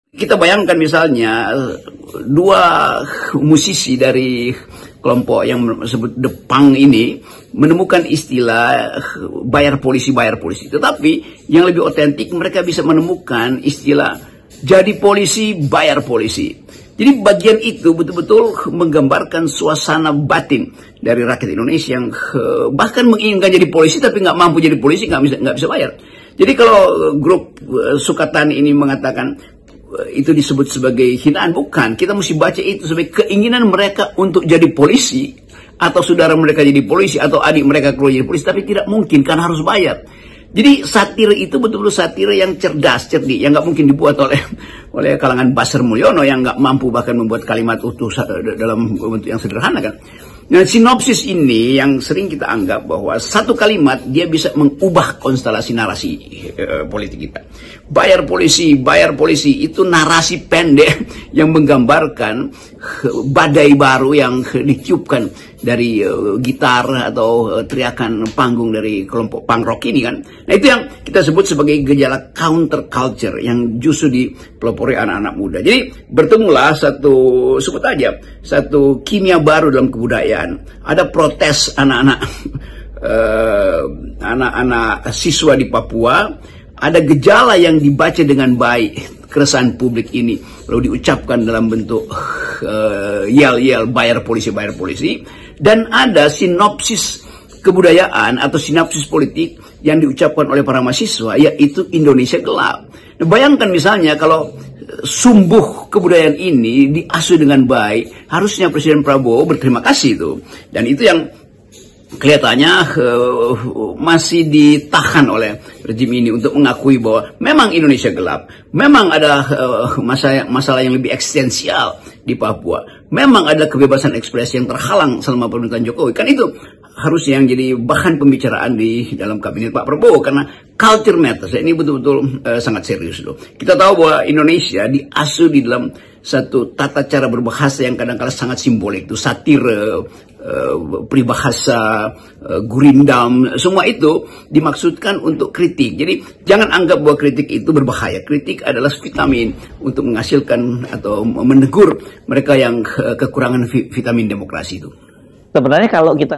Kita bayangkan misalnya dua musisi dari kelompok yang disebut The Punk ini menemukan istilah bayar polisi. Tetapi yang lebih otentik mereka bisa menemukan istilah jadi polisi, bayar polisi. Jadi bagian itu betul-betul menggambarkan suasana batin dari rakyat Indonesia yang bahkan menginginkan jadi polisi tapi nggak mampu jadi polisi, nggak bisa bayar. Jadi kalau grup Sukatani ini mengatakan itu disebut sebagai hinaan, bukan. Kita mesti baca itu sebagai keinginan mereka untuk jadi polisi, atau saudara mereka jadi polisi, atau adik mereka keluar jadi polisi, tapi tidak mungkin karena harus bayar. Jadi satir itu betul-betul satir yang cerdik, yang nggak mungkin dibuat oleh kalangan Basar Mulyono yang nggak mampu bahkan membuat kalimat utuh dalam bentuk yang sederhana kan. Nah, sinopsis ini yang sering kita anggap bahwa satu kalimat dia bisa mengubah konstelasi narasi politik kita. Bayar polisi itu narasi pendek yang menggambarkan badai baru yang ditiupkan dari gitar atau teriakan panggung dari kelompok punk rock ini kan. Nah, itu yang kita sebut sebagai gejala counter culture yang justru dipelopori anak-anak muda. Jadi bertemulah sebut aja satu kimia baru dalam kebudayaan. Ada protes anak-anak siswa di Papua. Ada gejala yang dibaca dengan baik keresahan publik ini lalu diucapkan dalam bentuk yel-yel bayar polisi, dan ada sinopsis kebudayaan atau sinopsis politik yang diucapkan oleh para mahasiswa, yaitu Indonesia gelap. Nah, bayangkan misalnya kalau sumbuh kebudayaan ini diasuh dengan baik, harusnya Presiden Prabowo berterima kasih itu. Dan itu yang kelihatannya masih ditahan oleh rejim ini untuk mengakui bahwa memang Indonesia gelap, memang ada masalah yang lebih eksistensial di Papua, memang ada kebebasan ekspresi yang terhalang selama pemerintahan Jokowi. Kan itu harusnya yang jadi bahan pembicaraan di dalam kabinet Pak Prabowo, karena culture matters ini betul-betul sangat serius loh. Kita tahu bahwa Indonesia diasuh di dalam satu tata cara berbahasa yang kadang-kadang sangat simbolik, itu satir, peribahasa, gurindam, semua itu dimaksudkan untuk kritik. Jadi jangan anggap bahwa kritik itu berbahaya. Kritik adalah vitamin untuk menghasilkan atau menegur mereka yang kekurangan vitamin demokrasi itu. Sebenarnya kalau kita